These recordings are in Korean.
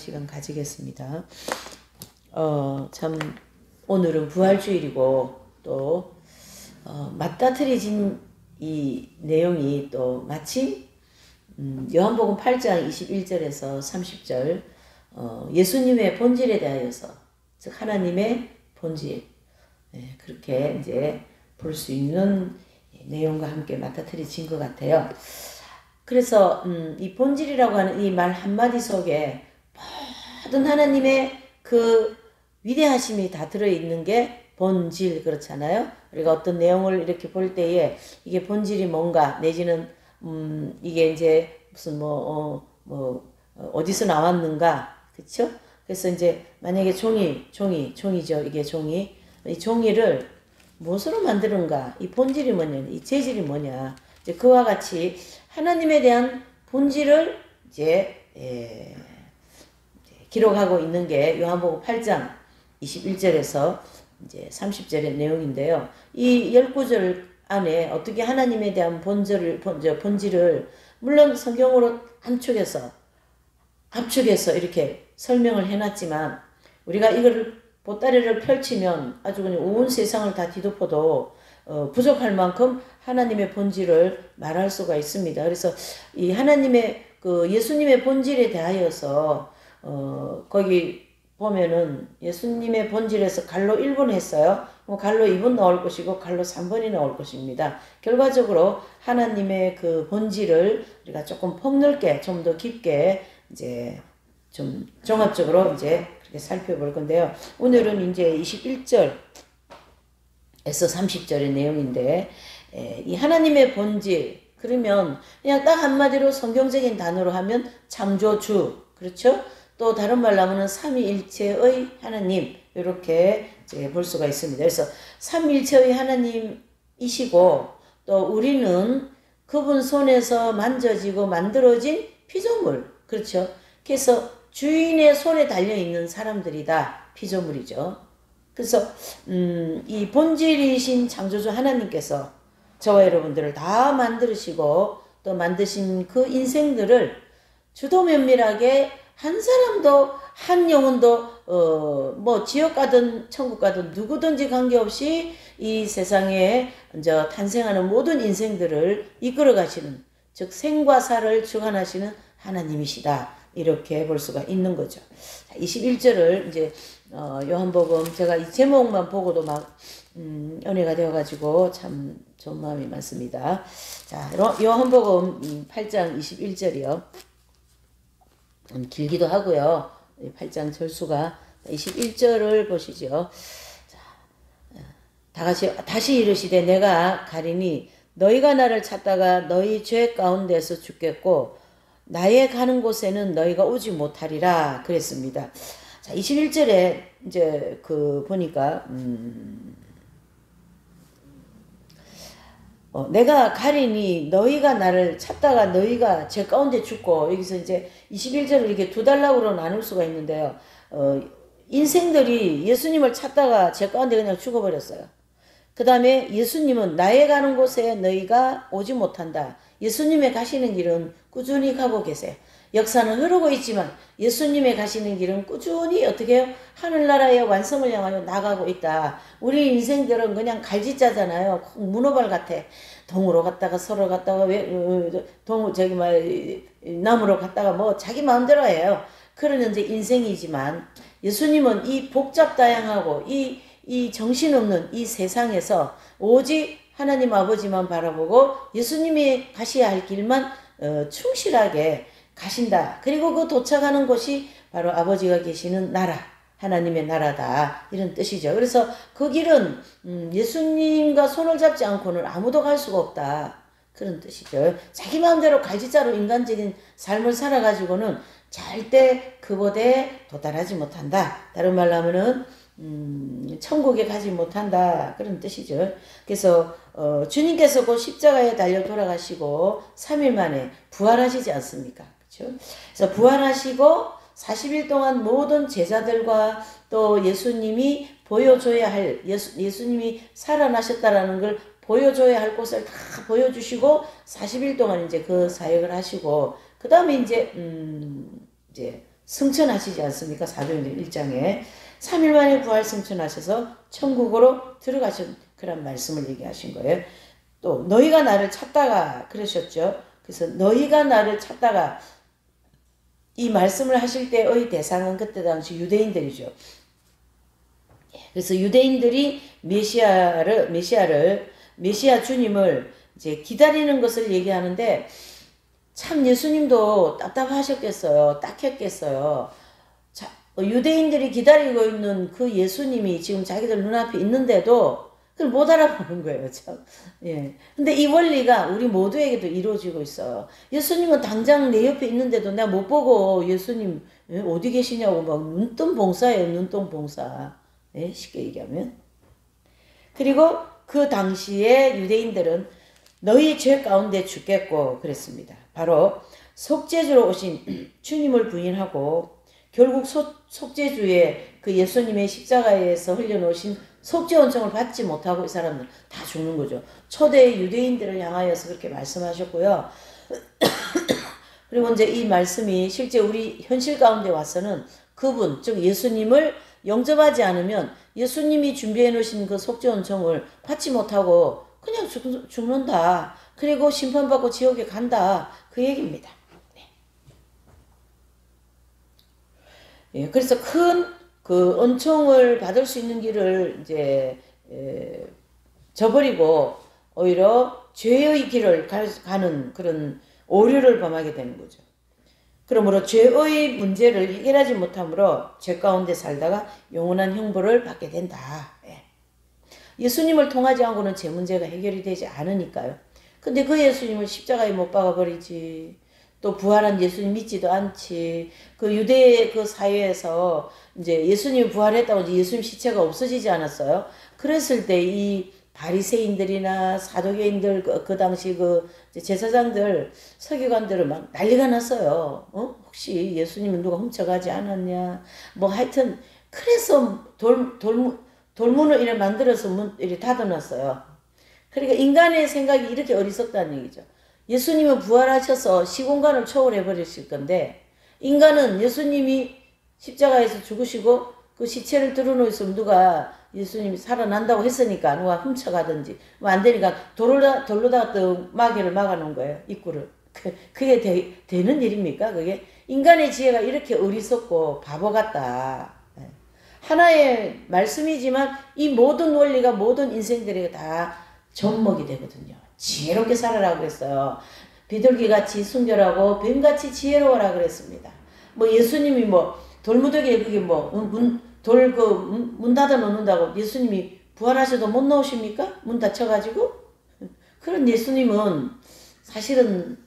시간 가지겠습니다. 참 오늘은 부활주일이고 또 맞닥뜨려진 이 내용이 또 마침 요한복음 8장 21절에서 30절 예수님의 본질에 대하여서 즉 하나님의 본질 그렇게 이제 볼 수 있는 내용과 함께 맞닥뜨려진 것 같아요. 그래서 이 본질이라고 하는 이 말 한마디 속에 모든 하나님의 그 위대하심이 다 들어있는 게 본질 그렇잖아요. 우리가 어떤 내용을 이렇게 볼 때에 이게 본질이 뭔가 내지는 이게 이제 무슨 어디서 나왔는가 그쵸? 그래서 이제 만약에 종이죠. 이게 종이 이 종이를 무엇으로 만드는가 이 본질이 뭐냐 이 재질이 뭐냐 이제 그와 같이 하나님에 대한 본질을 이제 기록하고 있는 게 요한복음 8장 21절에서 이제 30절의 내용인데요. 이 19절 안에 어떻게 하나님에 대한 본질을 물론 성경으로 압축해서 이렇게 설명을 해놨지만 우리가 이거를 보따리를 펼치면 아주 그냥 온 세상을 다 뒤덮어도 부족할 만큼 하나님의 본질을 말할 수가 있습니다. 그래서 이 하나님의 그 예수님의 본질에 대하여서 거기 보면은 예수님의 본질에서 갈로 1번 했어요. 갈로 2번 나올 것이고 갈로 3번이 나올 것입니다. 결과적으로 하나님의 그 본질을 우리가 조금 폭넓게 좀 더 깊게 이제 좀 종합적으로 이제 그렇게 살펴볼 건데요. 오늘은 이제 21절에서 30절의 내용인데 이 하나님의 본질 그러면 그냥 딱 한마디로 성경적인 단어로 하면 창조주 그렇죠? 또 다른 말로 하면 삼위일체의 하나님 이렇게 이제 볼 수가 있습니다. 그래서 삼위일체의 하나님이시고 또 우리는 그분 손에서 만져지고 만들어진 피조물 그렇죠? 그래서 주인의 손에 달려있는 사람들이다 피조물이죠. 그래서 이 본질이신 창조주 하나님께서 저와 여러분들을 다 만드시고 또 만드신 그 인생들을 주도 면밀하게 한 사람도 한 영혼도 지옥 가든 천국 가든 누구든지 관계없이 이 세상에 이제 탄생하는 모든 인생들을 이끌어 가시는 즉 생과 사를 주관하시는 하나님이시다. 이렇게 볼 수가 있는 거죠. 21절을 이제 요한복음 제가 이 제목만 보고도 막 은혜가 되어가지고 참 좋은 마음이 많습니다. 자, 요한복음 8장 21절이요. 길기도 하고요. 8장 절수가 21절을 보시죠. 자, 다시 이르시되 내가 가리니 너희가 나를 찾다가 너희 죄 가운데서 죽겠고 나의 가는 곳에는 너희가 오지 못하리라 그랬습니다. 자, 21절에 이제 그 보니까 내가 가리니 너희가 나를 찾다가 너희가 제 가운데 죽고 여기서 이제 21절을 이렇게 두 단락으로 나눌 수가 있는데요. 인생들이 예수님을 찾다가 제 가운데 그냥 죽어버렸어요. 그 다음에 예수님은 나의 가는 곳에 너희가 오지 못한다. 예수님의 가시는 길은 꾸준히 가고 계세요. 역사는 흐르고 있지만 예수님의 가시는 길은 꾸준히 어떻게 해요? 하늘나라의 완성을 향하여 나가고 있다. 우리 인생들은 그냥 갈짓자잖아요. 문어발 같아. 동으로 갔다가 서로 갔다가 남으로 갔다가 뭐 자기 마음대로 해요. 그런 이제 인생이지만 예수님은 이 복잡다양하고 이 정신없는 이 세상에서 오직 하나님 아버지만 바라보고 예수님이 가셔야 할 길만 충실하게 가신다. 그리고 그 도착하는 곳이 바로 아버지가 계시는 나라, 하나님의 나라다. 이런 뜻이죠. 그래서 그 길은 예수님과 손을 잡지 않고는 아무도 갈 수가 없다. 그런 뜻이죠. 자기 마음대로 갈짓자로 인간적인 삶을 살아가지고는 절대 그곳에 도달하지 못한다. 다른 말로 하면은 천국에 가지 못한다. 그런 뜻이죠. 그래서 주님께서 그 십자가에 달려 돌아가시고 3일 만에 부활하시지 않습니까? 그렇죠? 그래서 부활하시고 40일 동안 모든 제자들과 또 예수님이 보여줘야 할 예수님이 살아나셨다라는 걸 보여줘야 할 곳을 다 보여주시고 40일 동안 이제 그 사역을 하시고 그 다음에 이제 승천하시지 않습니까? 사도행전 1장에 3일 만에 부활 승천하셔서 천국으로 들어가신 그런 말씀을 얘기하신 거예요. 또 너희가 나를 찾다가 그러셨죠. 그래서 너희가 나를 찾다가 이 말씀을 하실 때의 대상은 그때 당시 유대인들이죠. 그래서 유대인들이 메시아 주님을 이제 기다리는 것을 얘기하는데 참 예수님도 답답하셨겠어요. 딱했겠어요. 자, 유대인들이 기다리고 있는 그 예수님이 지금 자기들 눈앞에 있는데도 그걸 못 알아보는 거예요. 참. 예. 근데 이 원리가 우리 모두에게도 이루어지고 있어요. 예수님은 당장 내 옆에 있는데도 내가 못 보고 예수님 어디 계시냐고 막 눈뜬 봉사예요. 눈뜬 봉사. 예? 쉽게 얘기하면. 그리고 그 당시에 유대인들은 너희 죄 가운데 죽겠고 그랬습니다. 바로 속죄주로 오신 주님을 부인하고 결국 속죄주의 그 예수님의 십자가에서 흘려놓으신 속죄 온청을 받지 못하고 이 사람들 다 죽는 거죠. 초대 유대인들을 향하여서 그렇게 말씀하셨고요. 그리고 이제 이 말씀이 실제 우리 현실 가운데 와서는 그분, 즉 예수님을 영접하지 않으면 예수님이 준비해 놓으신 그 속죄 온청을 받지 못하고 그냥 죽는다. 그리고 심판받고 지옥에 간다. 그 얘기입니다. 네. 예, 그래서 큰 그 은총을 받을 수 있는 길을 이제 저버리고 오히려 죄의 길을 가는 그런 오류를 범하게 되는 거죠. 그러므로 죄의 문제를 해결하지 못함으로 죄 가운데 살다가 영원한 형벌을 받게 된다. 예. 예수님을 통하지 않고는 죄 문제가 해결이 되지 않으니까요. 근데 그 예수님을 십자가에 못 박아버리지. 또 부활한 예수님 믿지도 않지. 그 유대의 그 사회에서 이제 예수님이 부활했다고 이제 예수님 시체가 없어지지 않았어요. 그랬을 때 이 바리새인들이나 사도개인들 그 당시 그 제사장들 서기관들은 막 난리가 났어요. 혹시 예수님은 누가 훔쳐가지 않았냐. 뭐 하여튼 그래서 돌문을 이렇게 만들어서 이렇게 닫아놨어요. 그러니까 인간의 생각이 이렇게 어리석다는 얘기죠. 예수님은 부활하셔서 시공간을 초월해 버리실 건데 인간은 예수님이 십자가에서 죽으시고 그 시체를 드러놓으면 누가 예수님이 살아난다고 했으니까 누가 훔쳐가든지 뭐 안 되니까 돌로다가 또 마개를 막아놓은 거예요. 입구를. 그게 되는 일입니까? 그게 인간의 지혜가 이렇게 어리석고 바보 같다. 하나의 말씀이지만 이 모든 원리가 모든 인생들에게 다 접목이 되거든요. 지혜롭게 살아라 그랬어요. 비둘기같이 순결하고 뱀같이 지혜로워라 그랬습니다. 뭐 예수님이 뭐 돌무더기에 그게 뭐 문 닫아 놓는다고 예수님이 부활하셔도 못 나오십니까? 문 닫혀가지고? 그런 예수님은 사실은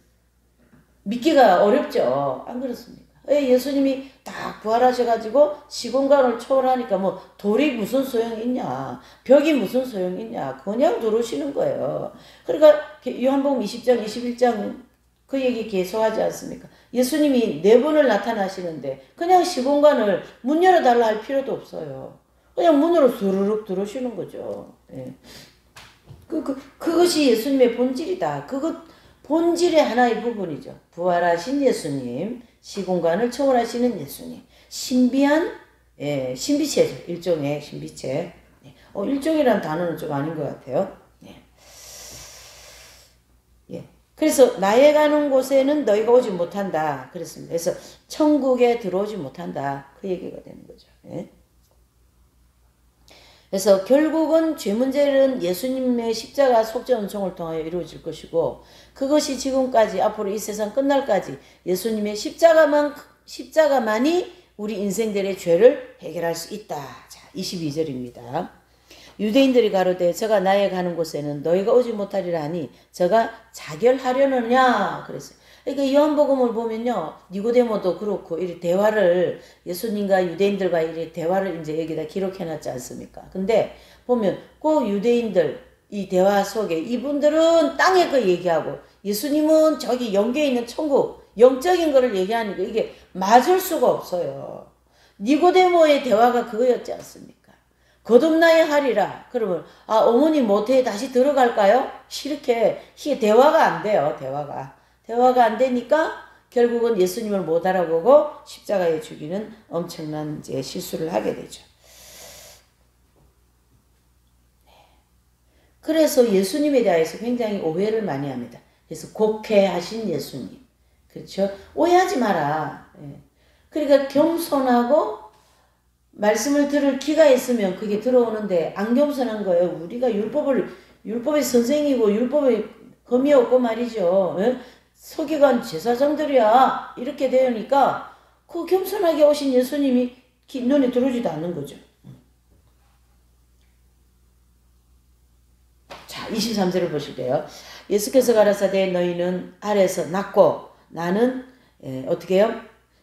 믿기가 어렵죠. 안 그렇습니까? 예수님이 딱 부활하셔가지고 시공간을 초월하니까 뭐 돌이 무슨 소용이 있냐, 벽이 무슨 소용이 있냐, 그냥 들어오시는 거예요. 그러니까 요한복음 20장 21장 그 얘기 계속하지 않습니까? 예수님이 4번을 나타나시는데 그냥 시공간을 문 열어달라 할 필요도 없어요. 그냥 문으로 수르륵 들어오시는 거죠. 예. 그것이 예수님의 본질이다. 그것 본질의 하나의 부분이죠. 부활하신 예수님, 시공간을 초월하시는 예수님, 신비한 신비체죠. 일종의 신비체. 일종이라는 단어는 좀 아닌 것 같아요. 그래서 나의 가는 곳에는 너희가 오지 못한다. 그랬습니다. 그래서 천국에 들어오지 못한다. 그 얘기가 되는 거죠. 그래서 결국은 죄 문제는 예수님의 십자가 속죄 은총을 통하여 이루어질 것이고 그것이 지금까지 앞으로 이 세상 끝날까지 예수님의 십자가만이 우리 인생들의 죄를 해결할 수 있다. 자, 22절입니다. 유대인들이 가로되 저가 나의 가는 곳에는 너희가 오지 못하리라 하니 저가 자결하려느냐 그랬어요. 그러니까 요한복음을 보면요, 니고데모도 그렇고 이 대화를 예수님과 유대인들과 이 대화를 이제 여기다 기록해놨지 않습니까? 근데 보면 꼭 유대인들 이 대화 속에 이분들은 땅의 거 얘기하고 예수님은 저기 영계에 있는 천국 영적인 거를 얘기하니까 이게 맞을 수가 없어요. 니고데모의 대화가 그거였지 않습니까? 거듭나야 하리라. 그러면 어머니 모태에 다시 들어갈까요? 이렇게 대화가 안 돼요. 대화가 안 되니까 결국은 예수님을 못 알아보고 십자가에 죽이는 엄청난 이제 실수를 하게 되죠. 그래서 예수님에 대해서 굉장히 오해를 많이 합니다. 그래서 곡해하신 예수님. 그렇죠? 오해하지 마라. 그러니까 겸손하고 말씀을 들을 기가 있으면 그게 들어오는데 안 겸손한 거예요. 우리가 율법의 선생이고 율법의 검이 없고 말이죠. 서기관 제사장들이야. 이렇게 되니까 그 겸손하게 오신 예수님이 눈에 들어오지도 않는 거죠. 자, 23절을 보실게요. 예수께서 가라사대 너희는 아래에서 났고 나는 어떻게 해요?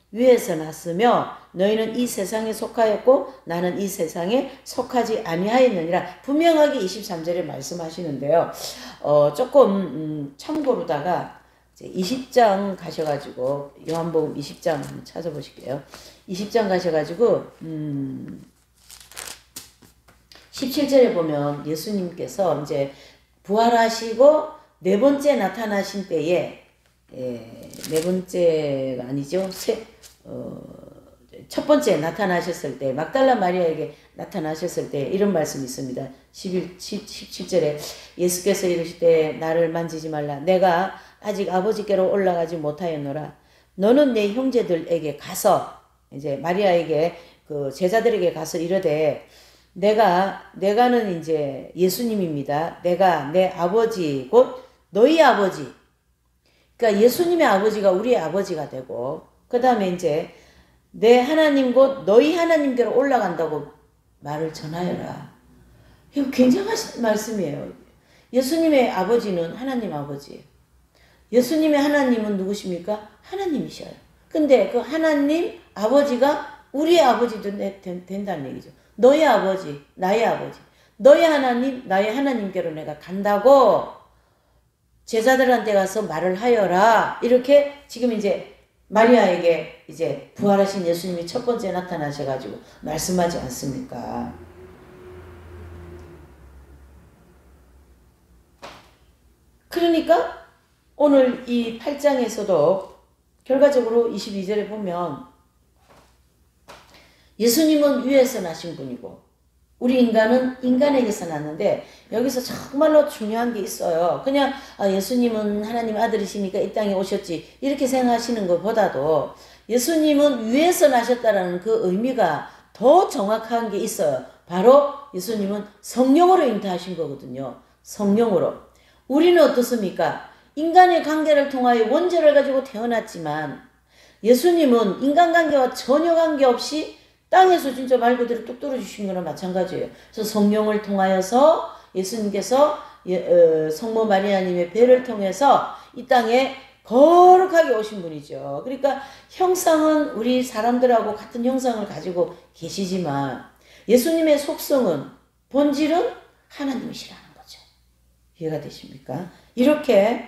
위에서 났으며 너희는 이 세상에 속하였고 나는 이 세상에 속하지 아니하였느니라. 분명하게 23절에 말씀하시는데요. 조금 참고로다가 20장 가셔가지고 요한복음 20장 한번 찾아보실게요. 20장 가셔가지고 17절에 보면 예수님께서 이제 부활하시고 네 번째 나타나신 때에 네 번째가 아니죠. 첫 번째 나타나셨을 때 막달라 마리아에게 나타나셨을 때 이런 말씀이 있습니다. 17절에 예수께서 이르시되 나를 만지지 말라. 내가 아직 아버지께로 올라가지 못하였노라. 너는 내 형제들에게 가서 이제 마리아에게 그 제자들에게 가서 이르되 내가는 이제 예수님입니다. 내가 내 아버지 곧 너희 아버지. 그러니까 예수님의 아버지가 우리의 아버지가 되고 그 다음에 이제 내 하나님 곧 너희 하나님께로 올라간다고 말을 전하여라. 이거 굉장한 말씀이에요. 예수님의 아버지는 하나님 아버지예요. 예수님의 하나님은 누구십니까? 하나님이셔요. 근데 그 하나님 아버지가 우리의 아버지도 된다는 얘기죠. 너의 아버지, 나의 아버지. 너의 하나님, 나의 하나님께로 내가 간다고 제자들한테 가서 말을 하여라. 이렇게 지금 이제 마리아에게 이제 부활하신 예수님이 첫 번째 나타나셔가지고 말씀하지 않습니까? 그러니까 오늘 이 8장에서도 결과적으로 22절에 보면 예수님은 위에서 나신 분이고 우리 인간은 인간에게서 났는데 여기서 정말로 중요한 게 있어요. 그냥 예수님은 하나님 아들이시니까 이 땅에 오셨지 이렇게 생각하시는 것보다도 예수님은 위에서 나셨다라는 그 의미가 더 정확한 게 있어요. 바로 예수님은 성령으로 잉태하신 거거든요. 성령으로. 우리는 어떻습니까? 인간의 관계를 통하여 원죄를 가지고 태어났지만 예수님은 인간관계와 전혀 관계없이 땅에서 진짜 말 그대로 뚝 떨어지신 거나 마찬가지예요. 그래서 성령을 통하여서 예수님께서 성모 마리아님의 배를 통해서 이 땅에 거룩하게 오신 분이죠. 그러니까 형상은 우리 사람들하고 같은 형상을 가지고 계시지만 예수님의 속성은 본질은 하나님이시라는 거죠. 이해가 되십니까? 이렇게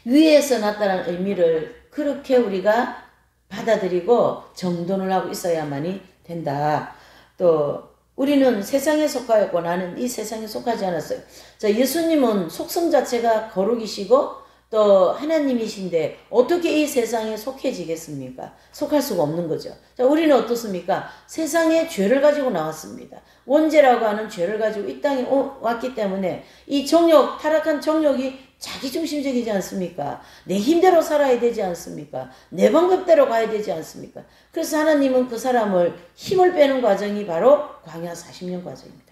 위에서 났다는 의미를 그렇게 우리가 받아들이고 정돈을 하고 있어야만이 된다. 또 우리는 세상에 속하였고 나는 이 세상에 속하지 않았어요. 자, 예수님은 속성 자체가 거룩이시고 또 하나님이신데 어떻게 이 세상에 속해지겠습니까? 속할 수가 없는 거죠. 자, 우리는 어떻습니까? 세상에 죄를 가지고 나왔습니다. 원죄라고 하는 죄를 가지고 이 땅에 왔기 때문에 이 정욕, 타락한 정욕이 자기중심적이지 않습니까? 내 힘대로 살아야 되지 않습니까? 내 방법대로 가야 되지 않습니까? 그래서 하나님은 그 사람을 힘을 빼는 과정이 바로 광야 40년 과정입니다.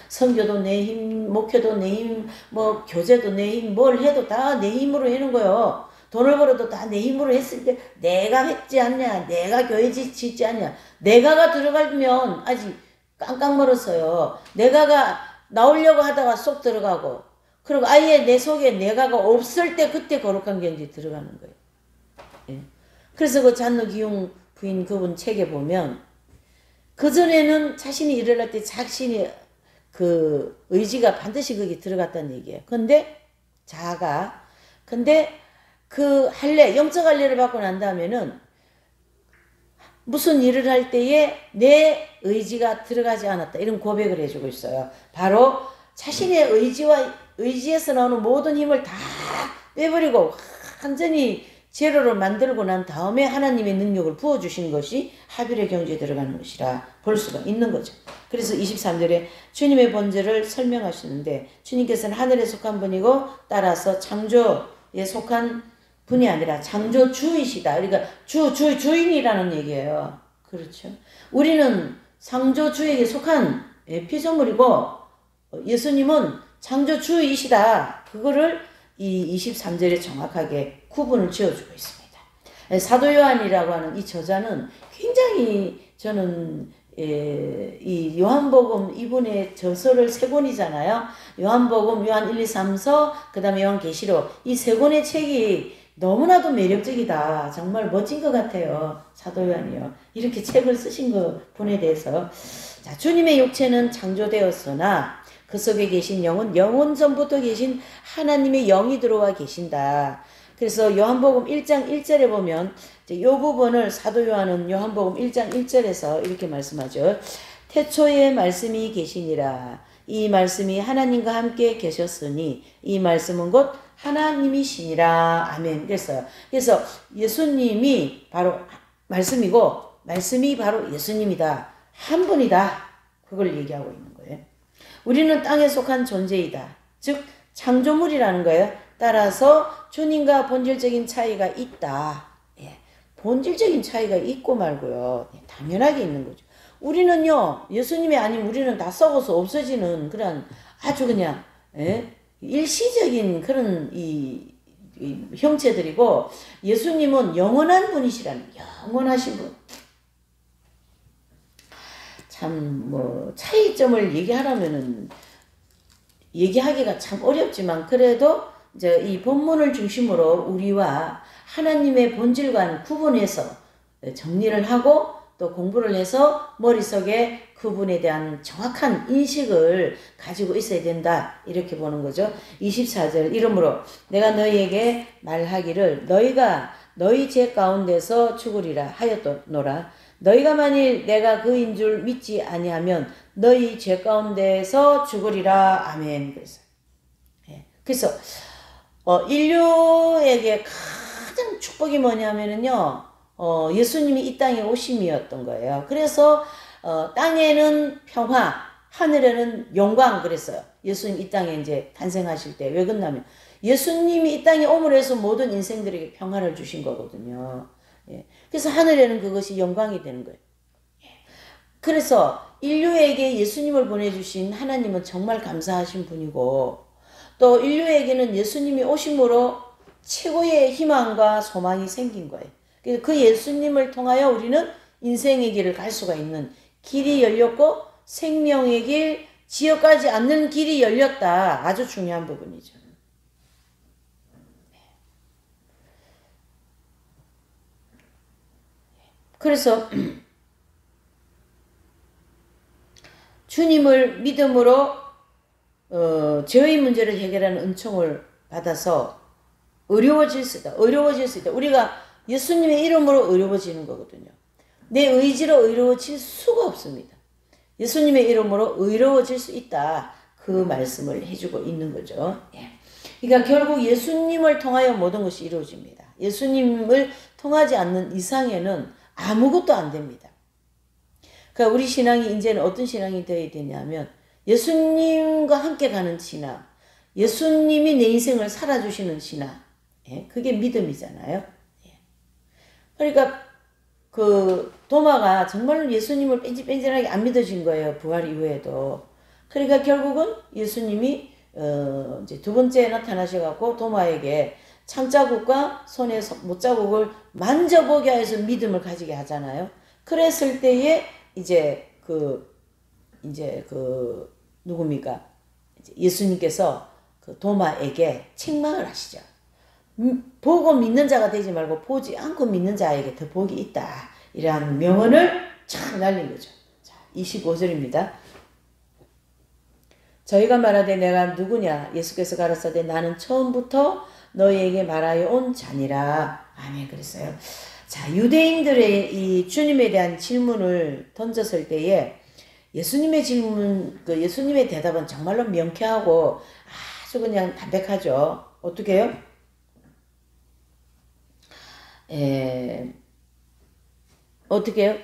선교도 내 힘, 목회도 내 힘, 뭐 교제도 내 힘, 뭘 해도 다 내 힘으로 하는 거예요. 돈을 벌어도 다 내 힘으로 했을 때 내가 했지 않냐, 내가 교회 짓지 않냐, 내가가 들어가면 아직 깡깡 멀었어요. 내가가 나오려고 하다가 쏙 들어가고 그리고 아예 내 속에 내가가 없을 때 그때 거룩한 견지 들어가는 거예요. 예. 그래서 그 잔노 기용 부인 그분 책에 보면 그전에는 자신이 일어날 때 자신이 그 의지가 반드시 거기 들어갔다는 얘기예요. 근데 그 할례, 영적 할례를 받고 난 다음에는 무슨 일을 할 때에 내 의지가 들어가지 않았다. 이런 고백을 해주고 있어요. 바로 자신의 의지에서 나오는 모든 힘을 다 빼버리고 완전히 제로를 만들고 난 다음에 하나님의 능력을 부어주신 것이 하빌의 경주에 들어가는 것이라 볼 수가 있는 거죠. 그래서 23절에 주님의 본질을 설명하시는데 주님께서는 하늘에 속한 분이고 따라서 창조에 속한 분이 아니라 창조주이시다. 그러니까 주인이라는 얘기예요. 그렇죠. 우리는 창조주에게 속한 피조물이고 예수님은 창조주이시다. 그거를 이 23절에 정확하게 구분을 지어주고 있습니다. 사도 요한이라고 하는 이 저자는 굉장히 저는 이 요한복음 이분의 저서를 세 권이잖아요. 요한복음, 요한 1, 2, 3서, 그 다음에 요한계시록 이 세 권의 책이 너무나도 매력적이다. 정말 멋진 것 같아요. 사도 요한이요. 이렇게 책을 쓰신 분에 대해서 자, 주님의 육체는 창조되었으나 그 속에 계신 영은 영원 전부터 계신 하나님의 영이 들어와 계신다. 그래서 요한복음 1장 1절에 보면 이 부분을 사도 요한은 요한복음 1장 1절에서 이렇게 말씀하죠. 태초에 말씀이 계시니라. 이 말씀이 하나님과 함께 계셨으니 이 말씀은 곧 하나님이시니라. 아멘. 그래서 예수님이 바로 말씀이고 말씀이 바로 예수님이다. 한 분이다. 그걸 얘기하고 있는 거예요. 우리는 땅에 속한 존재이다. 즉 창조물이라는 거예요. 따라서 주님과 본질적인 차이가 있다. 예, 본질적인 차이가 있고 말고요. 예, 당연하게 있는 거죠. 우리는요. 예수님이 아니면 우리는 다 썩어서 없어지는 그런 아주 그냥 일시적인 그런 이 형체들이고 예수님은 영원한 분이시라는 영원하신 분. 참 뭐 차이점을 얘기하려면은 얘기하기가 참 어렵지만 그래도 이제 이 본문을 중심으로 우리와 하나님의 본질과는 구분해서 정리를 하고 또 공부를 해서 머릿속에 그분에 대한 정확한 인식을 가지고 있어야 된다. 이렇게 보는 거죠. 24절 이러므로 내가 너희에게 말하기를 너희가 너희 죄 가운데서 죽으리라 하였노라. 너희가 만일 내가 그인 줄 믿지 아니하면 너희 죄 가운데서 죽으리라. 아멘. 그래서 인류에게 가장 축복이 뭐냐면은요. 예수님이 이 땅에 오심이었던 거예요. 그래서 땅에는 평화, 하늘에는 영광 그랬어요. 예수님 이 땅에 이제 탄생하실 때. 왜 그러냐면 예수님이 이 땅에 오므로 해서 모든 인생들에게 평화를 주신 거거든요. 예. 그래서 하늘에는 그것이 영광이 되는 거예요. 예. 그래서 인류에게 예수님을 보내주신 하나님은 정말 감사하신 분이고 또 인류에게는 예수님이 오심으로 최고의 희망과 소망이 생긴 거예요. 그 예수님을 통하여 우리는 인생의 길을 갈 수가 있는 길이 열렸고 생명의 길, 지옥까지 않는 길이 열렸다. 아주 중요한 부분이죠. 그래서 주님을 믿음으로 죄의 문제를 해결하는 은총을 받아서 의로워질 수 있다. 우리가 예수님의 이름으로 의로워지는 거거든요. 내 의지로 의로워질 수가 없습니다. 예수님의 이름으로 의로워질 수 있다. 그 말씀을 해주고 있는 거죠. 예. 그러니까 결국 예수님을 통하여 모든 것이 이루어집니다. 예수님을 통하지 않는 이상에는 아무것도 안 됩니다. 그러니까 우리 신앙이 이제는 어떤 신앙이 되어야 되냐면 예수님과 함께 가는 신앙, 예수님이 내 인생을 살아주시는 신앙, 예? 그게 믿음이잖아요. 예. 그러니까 그 도마가 정말 예수님을 뺀질뺀질하게 안 믿어진 거예요. 부활 이후에도. 그러니까 결국은 예수님이 이제 두 번째 나타나셔갖고 도마에게 창자국과 손의 못자국을 만져보게 해서 믿음을 가지게 하잖아요. 그랬을 때에 이제 누굽니까? 예수님께서 그 도마에게 책망을 하시죠. 보고 믿는 자가 되지 말고 보지 않고 믿는 자에게 더 복이 있다. 이러한 명언을 착 날린 거죠. 자, 25절입니다. 저희가 말하되 내가 누구냐? 예수께서 가라사대 나는 처음부터 너희에게 말하여 온 자니라. 아멘. 그랬어요. 자, 유대인들의 이 주님에 대한 질문을 던졌을 때에 예수님의 예수님의 대답은 정말로 명쾌하고 아주 그냥 담백하죠. 어떻게 해요? 에, 어떻게 해요?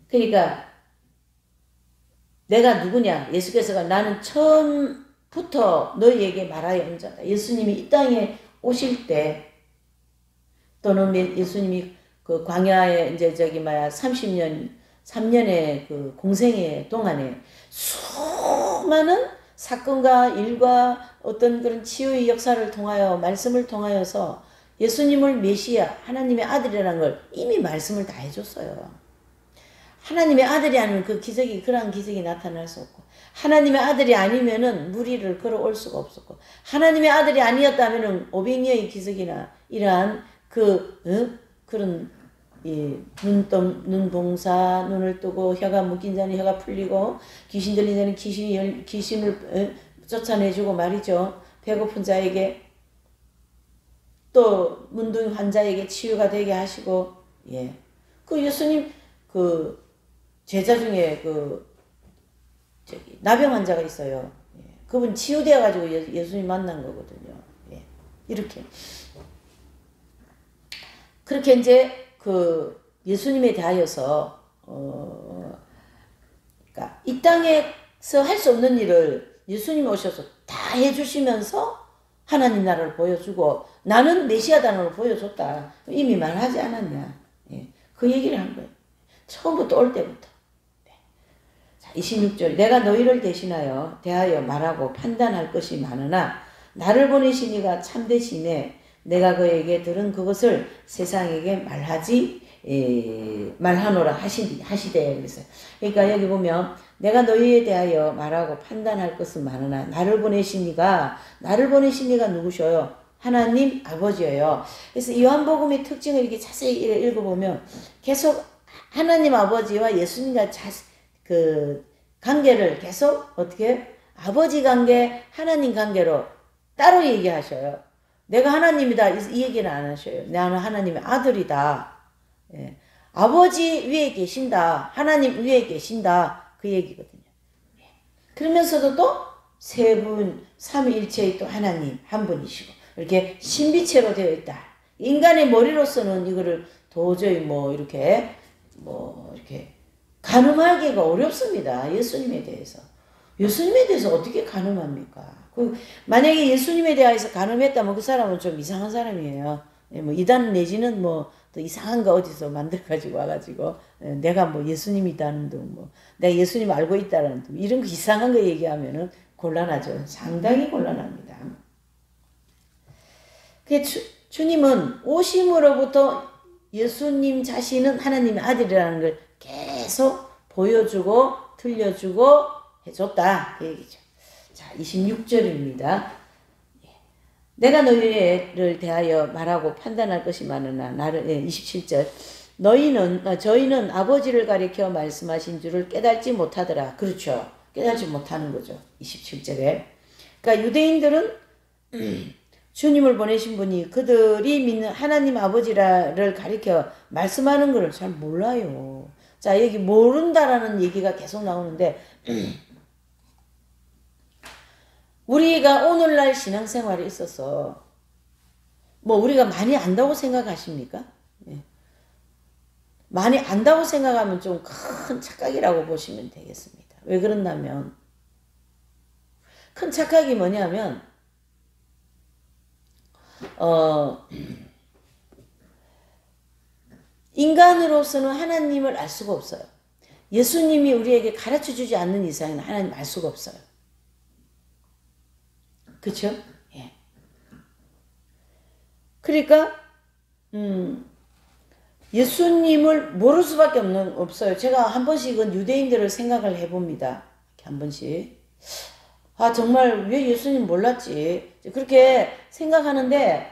그러니까 내가 누구냐? 예수께서가 나는 처음부터 너희에게 말하여 온 자다. 예수님이 이 땅에 오실 때 또는 예수님이 그 광야에 이제 30년 3년의 그 공생의 동안에 수많은 사건과 일과 어떤 그런 치유의 역사를 통하여 말씀을 통하여서 예수님을 메시아 하나님의 아들이라는 걸 이미 말씀을 다 해줬어요. 하나님의 아들이 아니면 그 기적이 그러한 기적이 나타날 수 없고 하나님의 아들이 아니면은 무리를 걸어올 수가 없었고 하나님의 아들이 아니었다면은 500년의 기적이나 이러한 그런 눈동사 눈을 뜨고 혀가 묶인 자는 혀가 풀리고 귀신 들린 자는 귀신을 쫓아내주고 말이죠. 배고픈 자에게 또 문둥이 환자에게 치유가 되게 하시고 그 예수님 그 제자 중에 나병 환자가 있어요. 그분 치유되어 가지고 예수님 만난 거거든요. 이렇게 그렇게 이제 그 예수님에 대하여서 그러니까 이 땅에서 할 수 없는 일을 예수님 오셔서 다 해주시면서 하나님 나라를 보여주고 나는 메시아다는 걸 보여줬다. 이미 말하지 않았냐. 그 얘기를 한 거예요. 처음부터 올 때부터. 자, 26절 내가 너희를 대하여 말하고 판단할 것이 많으나 나를 보내신 이가 참되시네. 내가 그에게 들은 그것을 세상에게 말하노라 하시되 그랬어요. 그러니까 여기 보면 내가 너희에 대하여 말하고 판단할 것은 많으나 나를 보내신 이가 누구셔요? 하나님 아버지예요. 그래서 요한복음의 특징을 이렇게 자세히 읽어보면 계속 하나님 아버지와 예수님과 그 관계를 계속 어떻게 아버지 관계, 하나님 관계로 따로 얘기하셔요. 내가 하나님이다 이 얘기는 안 하셔요. 나는 하나님의 아들이다. 아버지 위에 계신다. 하나님 위에 계신다. 그 얘기거든요. 그러면서도 또 세 분, 삼위일체의 또 하나님 한 분이시고 이렇게 신비체로 되어 있다. 인간의 머리로서는 이거를 도저히 이렇게 가늠하기가 어렵습니다. 예수님에 대해서. 예수님에 대해서 어떻게 가늠합니까? 만약에 예수님에 대해서 가늠했다면 그 사람은 좀 이상한 사람이에요. 이단 내지는 또 이상한 거 어디서 만들어가지고 와가지고 내가 예수님이다는 둥 내가 예수님 알고 있다는 둥 이런 거 이상한 거 얘기하면은 곤란하죠. 상당히 곤란합니다. 주님은 오심으로부터 예수님 자신은 하나님의 아들이라는 걸 계속 보여주고 들려주고 해줬다. 그 얘기죠. 자, 26절입니다. 내가 너희를 대하여 말하고 판단할 것이 많으나 27절 저희는 아버지를 가리켜 말씀하신 줄을 깨닫지 못하더라. 그렇죠. 깨닫지 못하는 거죠. 27절에. 그러니까 유대인들은 주님을 보내신 분이 그들이 믿는 하나님 아버지를 가리켜 말씀하는 것을 잘 몰라요. 자, 여기 모른다라는 얘기가 계속 나오는데 우리가 오늘날 신앙생활에 있어서 우리가 많이 안다고 생각하십니까? 많이 안다고 생각하면 좀 큰 착각이라고 보시면 되겠습니다. 왜 그런다면 큰 착각이 뭐냐면 인간으로서는 하나님을 알 수가 없어요. 예수님이 우리에게 가르쳐주지 않는 이상은 하나님 알 수가 없어요. 그렇죠? 그러니까 예수님을 모를 수밖에 없어요. 제가 한 번씩은 유대인들을 생각을 해봅니다. 한 번씩. 정말 왜 예수님 몰랐지? 그렇게 생각하는데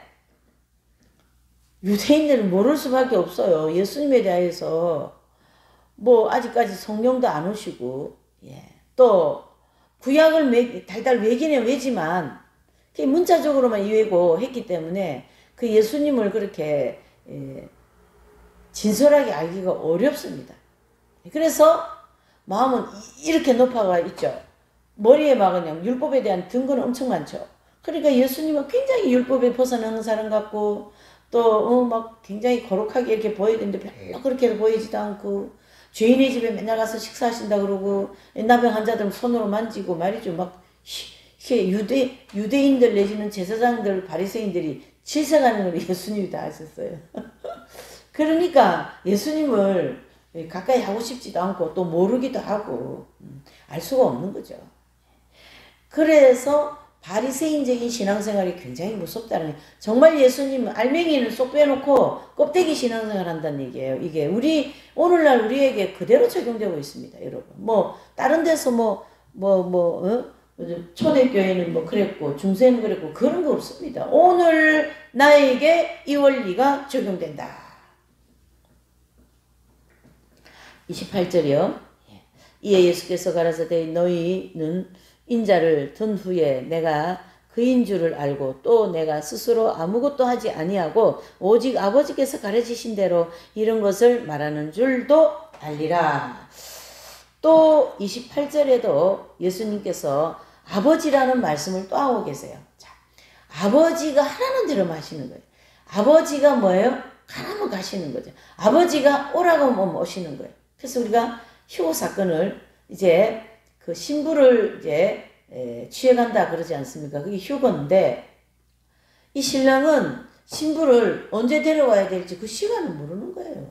유대인들은 모를 수밖에 없어요. 예수님에 대해서 아직까지 성령도 안 오시고 또 구약을 달달 외기는 외지만 문자적으로만 외고 했기 때문에 그 예수님을 그렇게 진솔하게 알기가 어렵습니다. 그래서 마음은 이렇게 높아가 있죠. 머리에 막 그냥 율법에 대한 근거는 엄청 많죠. 그러니까 예수님은 굉장히 율법에 벗어나는 사람 같고 또 막 굉장히 거룩하게 이렇게 보이는데 별로 그렇게 보이지도 않고 죄인의 집에 맨날 가서 식사하신다 그러고 나병 환자들 손으로 만지고 말이죠. 막 이게 유대인들 내지는 제사장들 바리새인들이 질색하는 걸 예수님이 다 하셨어요. 그러니까 예수님을 가까이 하고 싶지도 않고 또 모르기도 하고 알 수가 없는 거죠. 그래서 바리새인적인 신앙생활이 굉장히 무섭다는 거예요. 정말 예수님 알맹이는 쏙 빼놓고 껍데기 신앙생활 한다는 얘기예요. 이게 오늘날 우리에게 그대로 적용되고 있습니다, 여러분. 뭐 다른 데서 초대교회는 뭐 그랬고 중세는 그랬고 그런 거 없습니다. 오늘 나에게 이 원리가 적용된다. 28절이요. 이에 예수께서 가라사대 너희는 인자를 든 후에 내가 그인 줄을 알고 또 내가 스스로 아무것도 하지 아니하고 오직 아버지께서 가르치신 대로 이런 것을 말하는 줄도 알리라. 또 28절에도 예수님께서 아버지라는 말씀을 또 하고 계세요. 자, 아버지가 하라는 대로 하시는 거예요. 아버지가 뭐예요? 가라면 가시는 거죠. 아버지가 오라고 하면 오시는 거예요. 그래서 우리가 휴고 사건을 이제 그 신부를 이제 취해간다 그러지 않습니까? 그게 휴거인데 이 신랑은 신부를 언제 데려와야 될지 그 시간을 모르는 거예요.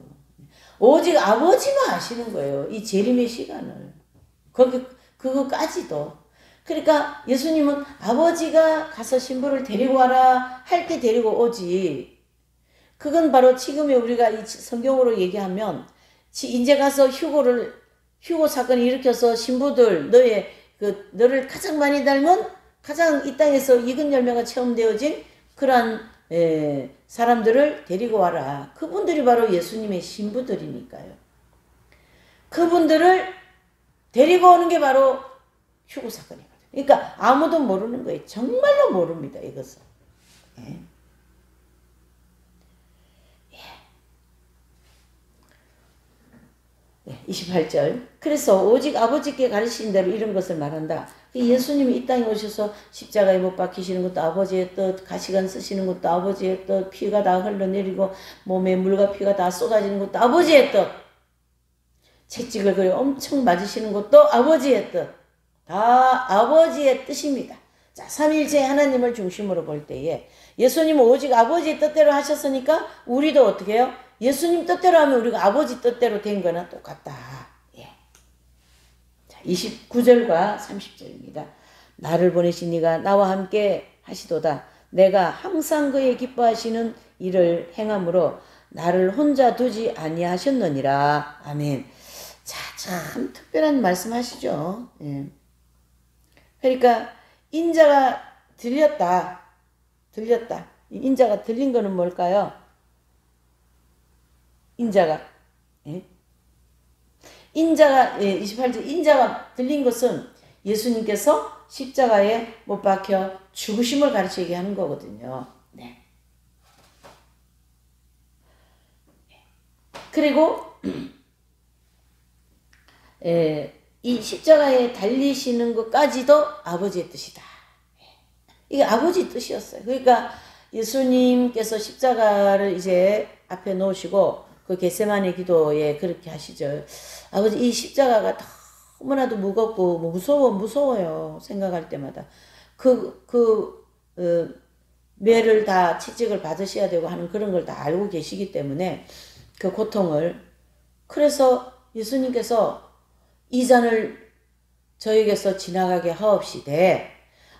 오직 아버지만 아시는 거예요. 이 재림의 시간을. 그거까지도. 그러니까 예수님은 아버지가 가서 신부를 데리고 와라 할 때 데리고 오지. 그건 바로 지금의 우리가 이 성경으로 얘기하면 이제 가서 휴고 사건을 일으켜서 신부들 너를 가장 많이 닮은 가장 이 땅에서 익은 열매가 체험되어진 그러한 사람들을 데리고 와라. 그분들이 바로 예수님의 신부들이니까요. 그분들을 데리고 오는 게 바로 휴고 사건이거든요. 그러니까 아무도 모르는 거예요. 정말로 모릅니다. 이것은. 28절. 그래서 오직 아버지께 가르치신 대로 이런 것을 말한다. 예수님이 이 땅에 오셔서 십자가에 못 박히시는 것도 아버지의 뜻, 가시관 쓰시는 것도 아버지의 뜻, 피가 다 흘러내리고 몸에 물과 피가 다 쏟아지는 것도 아버지의 뜻, 채찍을 그려 엄청 맞으시는 것도 아버지의 뜻, 다 아버지의 뜻입니다. 자, 삼위일체 하나님을 중심으로 볼 때에 예수님은 오직 아버지의 뜻대로 하셨으니까 우리도 어떻게 해요? 예수님 뜻대로 하면 우리가 아버지 뜻대로 된 거나 똑같다. 예. 자, 29절과 30절입니다. 나를 보내신 이가 나와 함께 하시도다. 내가 항상 그의 기뻐하시는 일을 행함으로 나를 혼자 두지 아니하셨느니라. 아멘. 자, 참 특별한 말씀 하시죠. 예. 그러니까 인자가 들렸다. 인자가 들린 거는 뭘까요? 인자가 28절 인자가 들린 것은 예수님께서 십자가에 못 박혀 죽으심을 가르치게 하는 거거든요. 네. 그리고 이 십자가에 달리시는 것까지도 아버지의 뜻이다. 이게 아버지 뜻이었어요. 그러니까 예수님께서 십자가를 이제 앞에 놓으시고 그 겟세마네 기도에 그렇게 하시죠. 아버지 이 십자가가 너무나도 무겁고 무서워요. 생각할 때마다. 매를 다 채찍을 받으셔야 되고 하는 그런 걸 다 알고 계시기 때문에 그 고통을. 그래서 예수님께서 이 잔을 저에게서 지나가게 하옵시되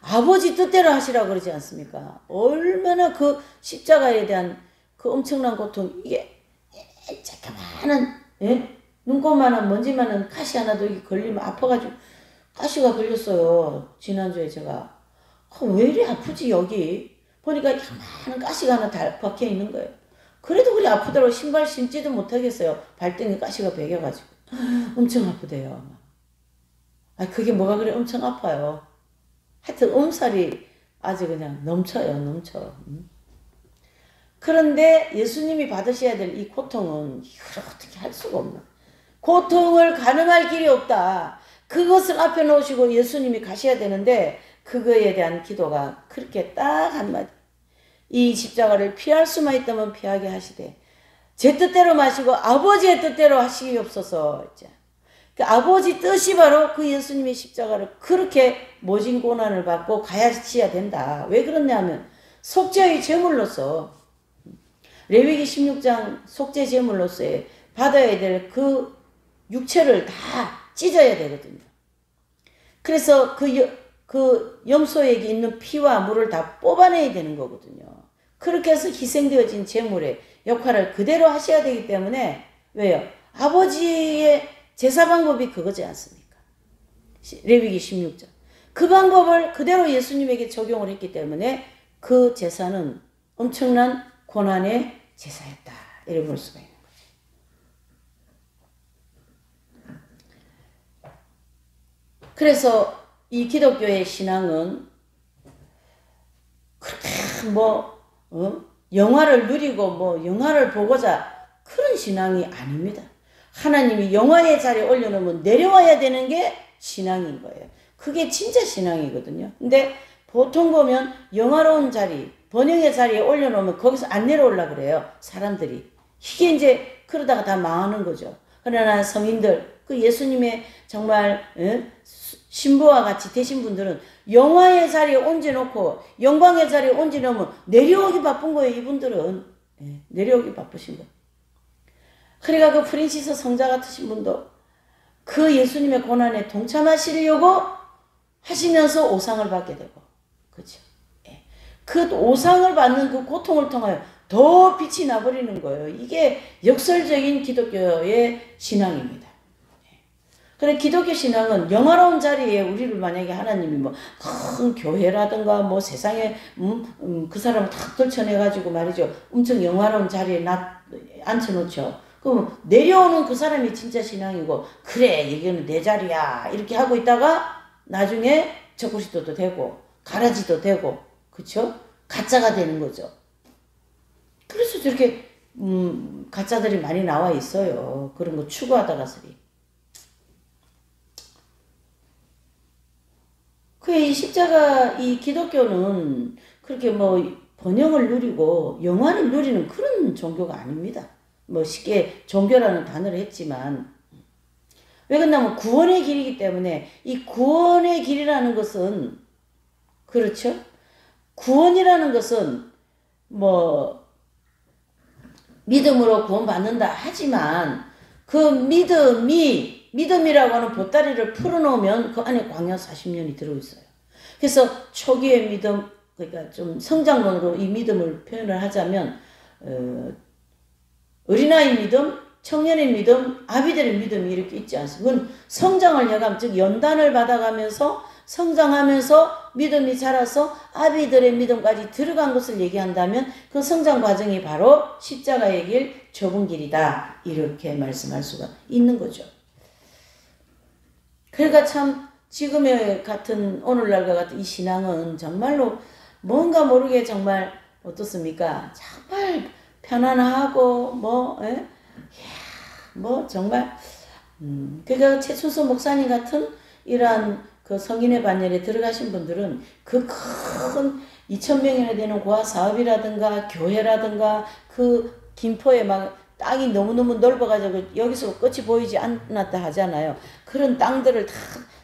아버지 뜻대로 하시라고 그러지 않습니까? 얼마나 그 십자가에 대한 그 엄청난 고통, 이게 자그마한 눈곱만한 먼지만한 가시 하나도 걸리면 아파가지고 가시가 걸렸어요. 지난주에 제가 왜 이리 아프지 여기 보니까 많은 가시가 하나 다 박혀 있는 거예요. 그래도 그리 아프더라고. 신발 신지도 못하겠어요. 발등에 가시가 베겨가지고 엄청 아프대요. 그게 뭐가 그래 엄청 아파요. 하여튼 음살이 아주 그냥 넘쳐요. 그런데 예수님이 받으셔야 될 이 고통은 이걸 어떻게 할 수가 없나. 고통을 가늠할 길이 없다. 그것을 앞에 놓으시고 예수님이 가셔야 되는데 그거에 대한 기도가 그렇게 딱 한마디. 이 십자가를 피할 수만 있다면 피하게 하시되 제 뜻대로 마시고 아버지의 뜻대로 하시옵소서. 그 아버지 뜻이 바로 그 예수님의 십자가를 그렇게 모진 고난을 받고 가야지야 된다. 왜 그러냐면 속죄의 제물로서 레위기 16장 속죄 제물로서의 받아야 될 그 육체를 다 찢어야 되거든요. 그래서 그 염소에게 있는 피와 물을 다 뽑아내야 되는 거거든요. 그렇게 해서 희생되어진 제물의 역할을 그대로 하셔야 되기 때문에 왜요? 아버지의 제사 방법이 그거지 않습니까? 레위기 16장. 그 방법을 그대로 예수님에게 적용을 했기 때문에 그 제사는 엄청난 고난의 제사였다. 이렇게 볼 수가 있는 거죠. 그래서 이 기독교의 신앙은 그렇게 영화를 누리고 영화를 보고자 그런 신앙이 아닙니다. 하나님이 영화의 자리에 올려놓으면 내려와야 되는 게 신앙인 거예요. 그게 진짜 신앙이거든요. 근데 보통 보면 영화로운 자리, 번영의 자리에 올려놓으면 거기서 안 내려오려고 그래요. 사람들이. 이게 이제 그러다가 다 망하는 거죠. 그러나 성인들, 그 예수님의 정말 신부와 같이 되신 분들은 영화의 자리에 얹어놓고 영광의 자리에 얹어놓으면 내려오기 바쁜 거예요. 이분들은. 내려오기 바쁘신 거예요. 그러니까 그 프린시스 성자 같으신 분도 그 예수님의 고난에 동참하시려고 하시면서 오상을 받게 되고, 그렇죠? 그 오상을 받는 그 고통을 통하여 더 빛이 나버리는 거예요. 이게 역설적인 기독교의 신앙입니다. 그래 기독교 신앙은 영화로운 자리에 우리를 만약에 하나님이 큰 교회라든가 세상에 그 사람을 탁 떨쳐내가지고 말이죠. 엄청 영화로운 자리에 앉혀놓죠. 그럼 내려오는 그 사람이 진짜 신앙이고 그래 이거는 내 자리야 이렇게 하고 있다가 나중에 적구시도도 되고 가라지도 되고 그쵸? 가짜가 되는 거죠. 그래서 저렇게 가짜들이 많이 나와 있어요. 그런 거 추구하다가서리. 이 십자가 이 기독교는 그렇게 번영을 누리고 영화를 누리는 그런 종교가 아닙니다. 쉽게 종교라는 단어를 했지만 왜 그러냐면 구원의 길이기 때문에 이 구원의 길이라는 것은 그렇죠? 구원이라는 것은 믿음으로 구원받는다 하지만 그 믿음이라고 하는 보따리를 풀어놓으면 그 안에 광야 40년이 들어있어요. 그래서 초기의 믿음, 그러니까 좀 성장론으로 이 믿음을 표현을 하자면 어린아이 믿음, 청년의 믿음, 아비들의 믿음이 이렇게 있지 않습니까? 그건 성장을 해가면 즉 연단을 받아가면서 성장하면서 믿음이 자라서 아비들의 믿음까지 들어간 것을 얘기한다면 그 성장 과정이 바로 십자가의 길, 좁은 길이다. 이렇게 말씀할 수가 있는 거죠. 그러니까 참 지금의 같은 오늘날과 같은 이 신앙은 정말로 뭔가 모르게 정말 어떻습니까? 정말 편안하고 정말 그러니까 최춘수 목사님 같은 이러한 그 성인의 반열에 들어가신 분들은 그 큰 2,000명이나 되는 고아 사업이라든가 교회라든가 그 김포에 땅이 너무너무 넓어가지고 여기서 끝이 보이지 않았다 하잖아요. 그런 땅들을 다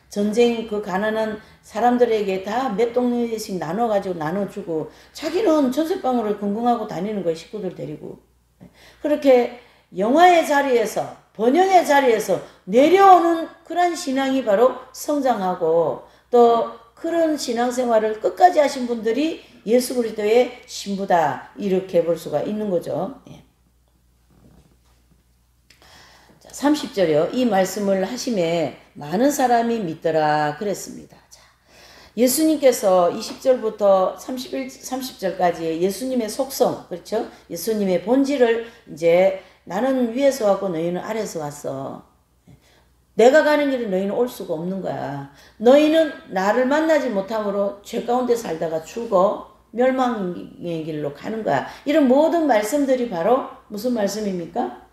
전쟁 그 가난한 사람들에게 다 몇 동네씩 나눠주고 자기는 전세방으로 건강하고 다니는 거예요. 식구들 데리고. 그렇게 영화의 자리에서 번영의 자리에서 내려오는 그런 신앙이 바로 성장하고 또 그런 신앙생활을 끝까지 하신 분들이 예수 그리스도의 신부다. 이렇게 볼 수가 있는 거죠. 30절이요. 이 말씀을 하심에 많은 사람이 믿더라 그랬습니다. 자, 예수님께서 20절부터 30절까지 예수님의 속성, 그렇죠? 예수님의 본질을 이제 나는 위에서 왔고 너희는 아래서 왔어. 내가 가는 길에 너희는 올 수가 없는 거야. 너희는 나를 만나지 못함으로 죄 가운데 살다가 죽어 멸망의 길로 가는 거야. 이런 모든 말씀들이 바로 무슨 말씀입니까?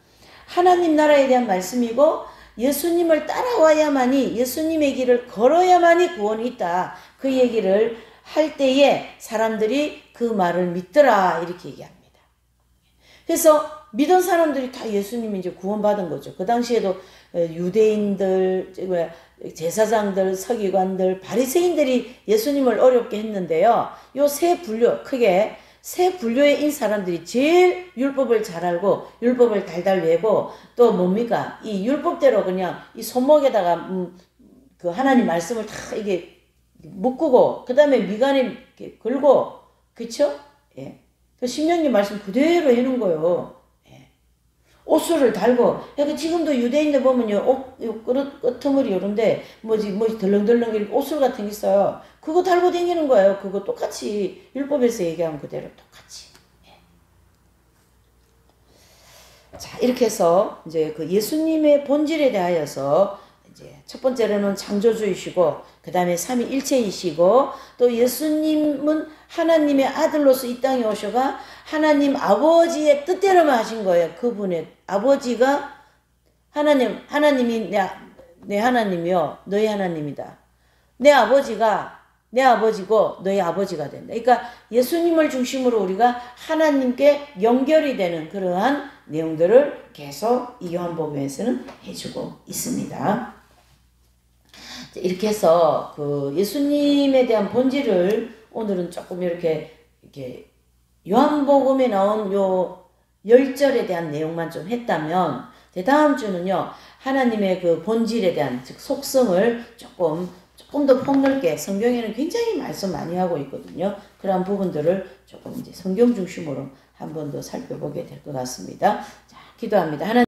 하나님 나라에 대한 말씀이고 예수님을 따라와야만이 예수님의 길을 걸어야만이 구원이 있다. 그 얘기를 할 때에 사람들이 그 말을 믿더라 이렇게 얘기합니다. 그래서 믿은 사람들이 다 예수님이 이제 구원받은 거죠. 그 당시에도 유대인들, 제사장들, 서기관들, 바리새인들이 예수님을 어렵게 했는데요. 요 세 분류, 크게 세 분류인 사람들이 제일 율법을 잘 알고 율법을 달달 외고 또 뭡니까? 이 율법대로 그냥 이 손목에다가 그 하나님 말씀을 다 이게 묶고 그 다음에 미간에 이렇게 걸고 그쵸? 예. 그 신명기 말씀 그대로 해놓은 거예요. 예. 옷을 달고, 그 지금도 유대인들 보면요, 끄트머리 요런데, 뭐지, 덜렁덜렁 옷을 같은 게 있어요. 그거 달고 다니는 거예요. 그거 똑같이, 율법에서 얘기하면 그대로 똑같이. 예. 자, 이렇게 해서, 이제 그 예수님의 본질에 대하여서, 이제 첫 번째로는 창조주이시고, 그 다음에 삼위일체이시고, 또 예수님은 하나님의 아들로서 이 땅에 오셔가 하나님 아버지의 뜻대로만 하신 거예요. 그분의 아버지가 하나님이 내 하나님이요, 너희 하나님이다. 내 아버지가 내 아버지고 너희 아버지가 된다. 그러니까 예수님을 중심으로 우리가 하나님께 연결이 되는 그러한 내용들을 계속 이 요한복음에서는 해주고 있습니다. 이렇게 해서 그 예수님에 대한 본질을 오늘은 조금 이렇게 요한복음에 나온 요 10절에 대한 내용만 좀 했다면, 다음 주는요, 하나님의 그 본질에 대한, 즉, 속성을 조금 더 폭넓게, 성경에는 굉장히 말씀 많이 하고 있거든요. 그런 부분들을 조금 이제 성경 중심으로 한 번 더 살펴보게 될 것 같습니다. 자, 기도합니다. 하나님